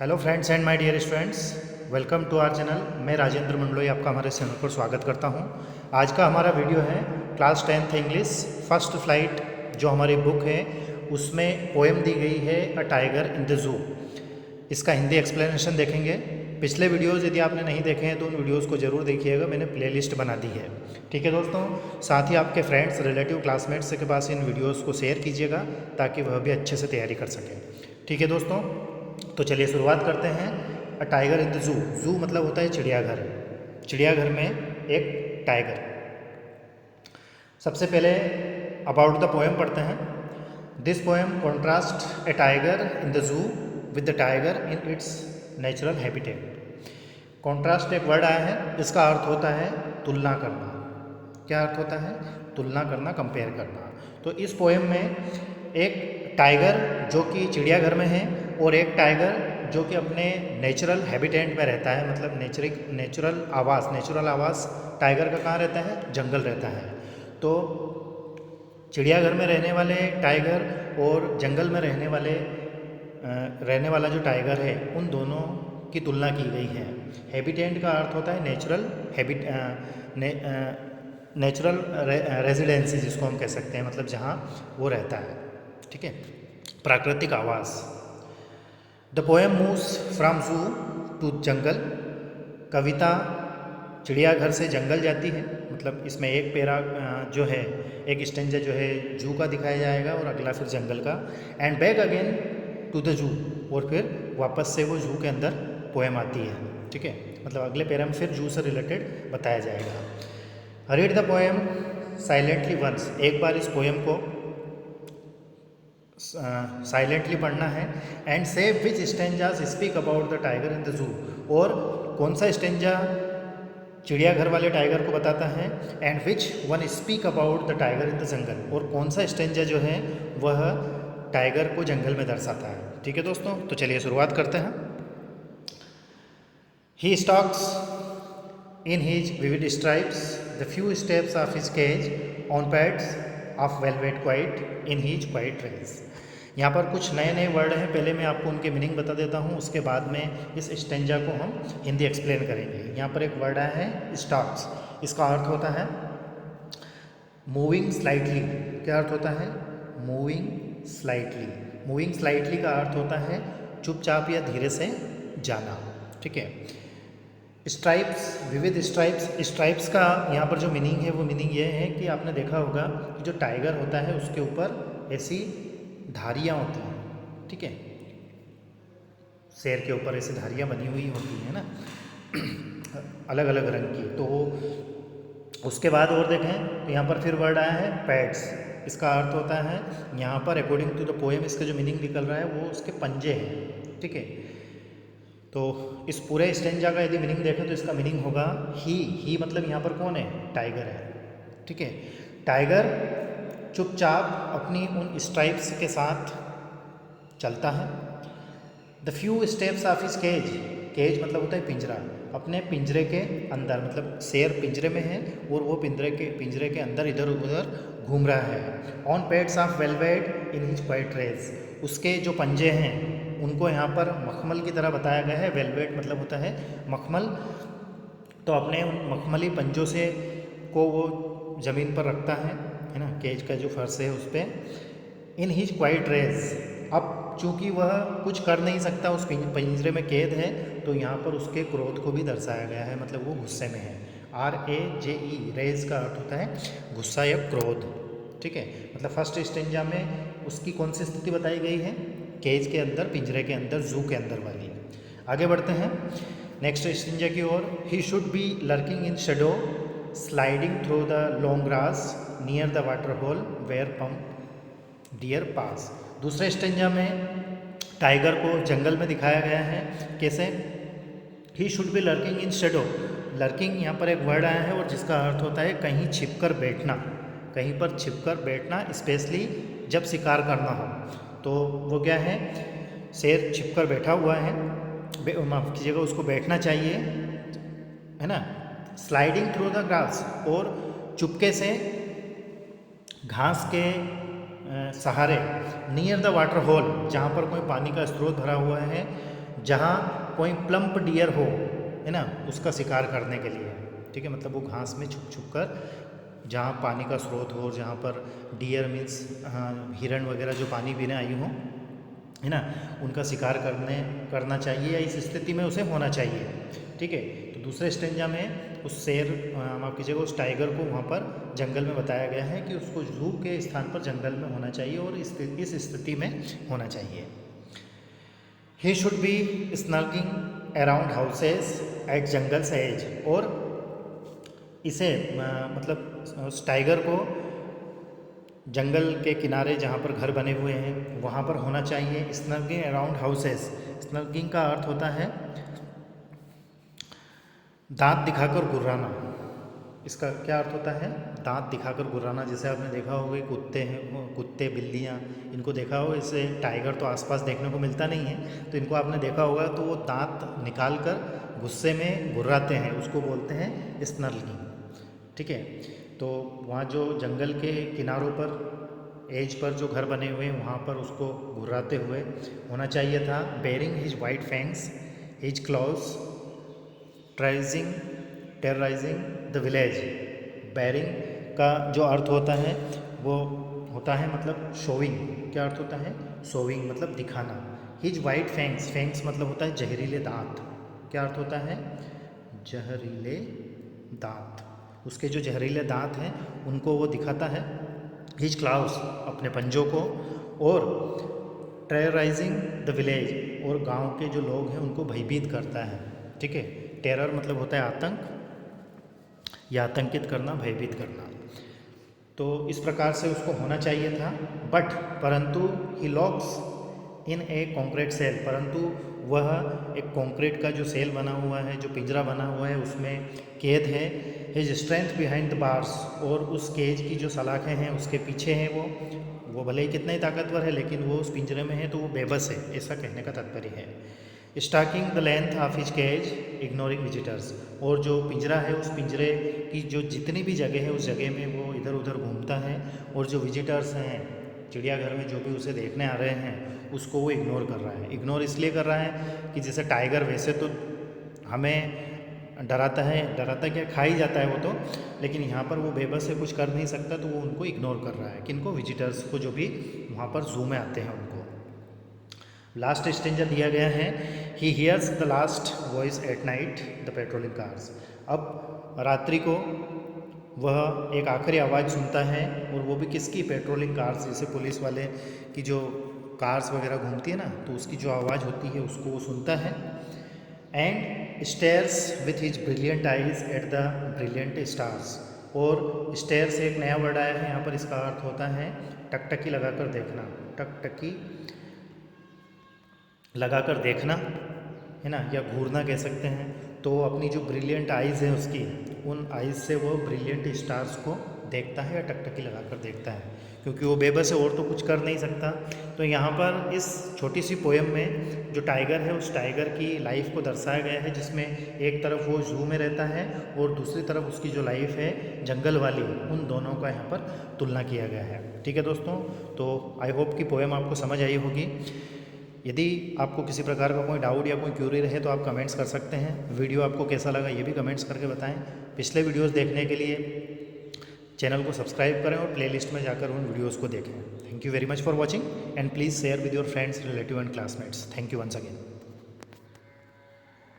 Hello friends and my dear students, welcome to our channel. मैं राजेंद्र मंडलोई आपका हमारे channel पर स्वागत करता हूं। आज का हमारा वीडियो है class 10th English first flight, जो हमारी बुक है उसमें पोएम दी गई है अ टाइगर इन द जू। इसका हिंदी एक्सप्लेनेशन देखेंगे। पिछले वीडियोज़ यदि आपने नहीं देखे हैं तो उन वीडियोज़ को ज़रूर देखिएगा, मैंने प्लेलिस्ट बना दी है। ठीक है दोस्तों, साथ ही आपके फ्रेंड्स, रिलेटिव, क्लासमेट्स के पास इन वीडियोज़ को शेयर कीजिएगा ताकि वह भी अच्छे से तैयारी कर सकें। ठीक है दोस्तों, तो चलिए शुरुआत करते हैं। अ टाइगर इन द जू। जू मतलब होता है चिड़ियाघर। चिड़ियाघर में एक टाइगर। सबसे पहले अबाउट द पोएम पढ़ते हैं। This poem contrast A tiger in the जू with the tiger in its natural habitat. Contrast एक वर्ड आया है, इसका अर्थ होता है तुलना करना। क्या अर्थ होता है? तुलना करना, कंपेयर करना। तो इस पोएम में एक टाइगर जो कि चिड़ियाघर में है और एक टाइगर जो कि अपने नेचुरल हैबिटेट में रहता है, मतलब नेचुरल आवास टाइगर का कहाँ रहता है? जंगल रहता है। तो चिड़ियाघर में रहने वाले टाइगर और जंगल में रहने वाला जो टाइगर है, उन दोनों की तुलना की गई है। हैबिटेट का अर्थ होता है नेचुरल रेजिडेंसी, जिसको हम कह सकते हैं, मतलब जहाँ वो रहता है। ठीक है, प्राकृतिक आवास। द पोएम मूव्स फ्रॉम जू टू जंगल। कविता चिड़ियाघर से जंगल जाती है, मतलब इसमें एक पैरा जो है, एक स्टेंजा जो है जू का दिखाया जाएगा और अगला फिर जंगल का। And back again to the zoo, और फिर वापस से वो जू के अंदर पोएम आती है। ठीक है, मतलब अगले पैरा में फिर जू से रिलेटेड बताया जाएगा। Read the poem silently once. एक बार इस पोएम को साइलेंटली पढ़ना है। And so which stanzas speak about the tiger in the zoo. और कौन सा स्टेंजा चिड़ियाघर वाले टाइगर को बताता है। And which one speak about the tiger in the jungle. और कौन सा स्टेंजा जो है वह टाइगर को जंगल में दर्शाता है। ठीक है दोस्तों, तो चलिए शुरुआत करते हैं। ही stocks in his vivid stripes the few steps of his cage on pads of velvet quiet in his quiet race। यहाँ पर कुछ नए नए वर्ड हैं, पहले मैं आपको उनके मीनिंग बता देता हूँ, उसके बाद में इस स्टेंजा को हम हिंदी एक्सप्लेन करेंगे। यहाँ पर एक वर्ड आया है स्टॉक्स। इसका अर्थ होता है मूविंग स्लाइटली। क्या अर्थ होता है? Moving slightly. मूविंग स्लाइटली का अर्थ होता है चुपचाप या धीरे से जाना। ठीक है। स्ट्राइप्स, विविध स्ट्राइप्स। स्ट्राइप्स का यहाँ पर जो मीनिंग है वो मीनिंग ये है कि आपने देखा होगा कि जो टाइगर होता है उसके ऊपर ऐसी धारियाँ होती हैं। ठीक है, शेर के ऊपर ऐसी धारियाँ बनी हुई होती हैं ना, अलग अलग रंग की। तो उसके बाद और देखें तो यहाँ पर फिर वर्ड आया है पैड्स। इसका अर्थ होता है यहाँ पर अकॉर्डिंग टू द पोएम इसका जो मीनिंग निकल रहा है वो उसके पंजे हैं। ठीक है, तो इस पूरे स्टेंजा का यदि मीनिंग देखें तो इसका मीनिंग होगा ही मतलब यहाँ पर कौन है? टाइगर है। ठीक है, टाइगर चुपचाप अपनी उन स्ट्राइप्स के साथ चलता है। The few steps of his cage. Cage मतलब होता है पिंजरा। अपने पिंजरे के अंदर, मतलब शेर पिंजरे में है और वो पिंजरे के अंदर इधर उधर घूम रहा है। On pads of velvet in his quiet rage. उसके जो पंजे हैं उनको यहाँ पर मखमल की तरह बताया गया है। वेलवेट मतलब होता है मखमल। तो अपने उन मखमली पंजों से को वो ज़मीन पर रखता है ना, केज का जो फर्श है उस पर। In his quiet rage. अब चूंकि वह कुछ कर नहीं सकता, उस पिंजरे में कैद है, तो यहाँ पर उसके क्रोध को भी दर्शाया गया है, मतलब वो गुस्से में है। RAJE, रेज का अर्थ होता है गुस्सा या क्रोध। ठीक है, मतलब फर्स्ट स्टेंजा में उसकी कौन सी स्थिति बताई गई है? केज के अंदर, पिंजरे के अंदर, जू के अंदर वाली। आगे बढ़ते हैं नेक्स्ट स्टेंजा की ओर। He should be lurking in shadow sliding through the long grass near the water hole where plump deer pass. दूसरे स्टेंजा में टाइगर को जंगल में दिखाया गया है। कैसे? ही should be lurking in shadow. Lurking यहाँ पर एक वर्ड आया है और जिसका अर्थ होता है कहीं छिपकर बैठना। कहीं पर छिपकर बैठना, स्पेशली जब शिकार करना हो। तो वो क्या है? शेर छिपकर बैठा हुआ है, माफ़ कीजिएगा, उसको बैठना चाहिए, है ना। स्लाइडिंग थ्रू द ग्रास, और चुपके से घास के सहारे, नियर द वाटर होल, जहाँ पर कोई पानी का स्रोत भरा हुआ है, जहाँ कोई प्लम्प डियर हो, है ना, उसका शिकार करने के लिए। ठीक है, मतलब वो घास में छुप छुप कर, जहाँ पानी का स्रोत हो, जहाँ पर डियर मीन्स हिरण वगैरह जो पानी पीने आई हो, है ना, उनका शिकार करना चाहिए या इस स्थिति में उसे होना चाहिए। ठीक है, तो दूसरे स्टेंजा में उस शेर, माफ़ कीजिएगा, उस टाइगर को वहाँ पर जंगल में बताया गया है कि उसको जू के स्थान पर जंगल में होना चाहिए और इस स्थिति में होना चाहिए। He should be snarling around houses at jungle's edge, और इसे मतलब उस टाइगर को जंगल के किनारे जहाँ पर घर बने हुए हैं वहाँ पर होना चाहिए। स्नर्किंग अराउंड हाउसेस, स्नर्किंग का अर्थ होता है दांत दिखाकर गुर्राना। इसका क्या अर्थ होता है? दांत दिखाकर गुर्राना। जैसे आपने देखा होगा कुत्ते हैं, कुत्ते बिल्लियाँ, इनको देखा होगा, इससे टाइगर तो आसपास देखने को मिलता नहीं है, तो इनको आपने देखा होगा तो वो दांत निकाल कर गुस्से में गुर्राते हैं, उसको बोलते हैं स्नर्किंग। ठीक है, तो वहाँ जो जंगल के किनारों पर एज पर जो घर बने हुए हैं वहाँ पर उसको घुर्राते हुए होना चाहिए था। Baring his white fangs, his claws, terrorising the village. Baring का जो अर्थ होता है वो होता है मतलब शोविंग। क्या अर्थ होता है? शोविंग मतलब दिखाना। हिज वाइट फैंग्स, फैंग्स मतलब होता है जहरीले दांत। क्या अर्थ होता है? जहरीले दांत। उसके जो जहरीले दांत हैं उनको वो दिखाता है। हिज क्लाउस, अपने पंजों को, और टेरराइजिंग द विलेज, और गांव के जो लोग हैं उनको भयभीत करता है। ठीक है, टेरर मतलब होता है आतंक या आतंकित करना, भयभीत करना। तो इस प्रकार से उसको होना चाहिए था। परंतु ही लॉक्स इन ए कॉन्क्रीट सेल, परंतु वह एक कॉन्क्रीट का जो सेल बना हुआ है, जो पिंजरा बना हुआ है, उसमें कैद है। His strength behind the bars, और उस केज की जो सलाखें हैं उसके पीछे हैं वो भले ही कितना ही ताकतवर है लेकिन वो उस पिंजरे में है तो वो बेबस है, ऐसा कहने का तात्पर्य है। Stalking the length of his cage ignoring visitors, और जो पिंजरा है उस पिंजरे की जो जितनी भी जगह है उस जगह में वो इधर उधर घूमता है, और जो विजिटर्स हैं चिड़ियाघर में जो भी उसे देखने आ रहे हैं उसको वो इग्नोर कर रहा है। इग्नोर इसलिए कर रहा है कि जैसे टाइगर वैसे तो हमें डराता क्या, खा ही जाता है वो तो, लेकिन यहाँ पर वो बेबस है, कुछ कर नहीं सकता, तो वो उनको इग्नोर कर रहा है। किनको? विजिटर्स को, जो भी वहाँ पर जू में आते हैं उनको। लास्ट स्टेंजा दिया गया है, he hears the last voice at night the patrolling cars. अब रात्रि को वह एक आखिरी आवाज़ सुनता है, और वो भी किसकी? पेट्रोलिंग कार्स, जैसे पुलिस वाले की जो कार्स वगैरह घूमती है ना, तो उसकी जो आवाज़ होती है उसको वो सुनता है। And stairs with his brilliant eyes at the brilliant stars, और स्टेयर्स एक नया वर्ड आया है यहाँ पर, इसका अर्थ होता है टकटकी लगाकर देखना। टकटकी लगाकर देखना, है ना, या घूरना कह सकते हैं। तो अपनी जो ब्रिलियंट आइज़ है उसकी, उन आइज़ से वो ब्रिलियंट स्टार्स को देखता है या टकटकी लगाकर देखता है, क्योंकि वो बेबस है और तो कुछ कर नहीं सकता। तो यहाँ पर इस छोटी सी पोएम में जो टाइगर है उस टाइगर की लाइफ को दर्शाया गया है, जिसमें एक तरफ वो जू में रहता है और दूसरी तरफ उसकी जो लाइफ है जंगल वाली, उन दोनों का यहाँ पर तुलना किया गया है। ठीक है दोस्तों, तो आई होप कि पोएम आपको समझ आई होगी। यदि आपको किसी प्रकार का कोई डाउट या कोई क्यूरी रहे तो आप कमेंट्स कर सकते हैं। वीडियो आपको कैसा लगा ये भी कमेंट्स करके बताएं। पिछले वीडियोस देखने के लिए चैनल को सब्सक्राइब करें और प्लेलिस्ट में जाकर उन वीडियोस को देखें। Thank you very much for watching and please share with your friends, relative and classmates. Thank you once again.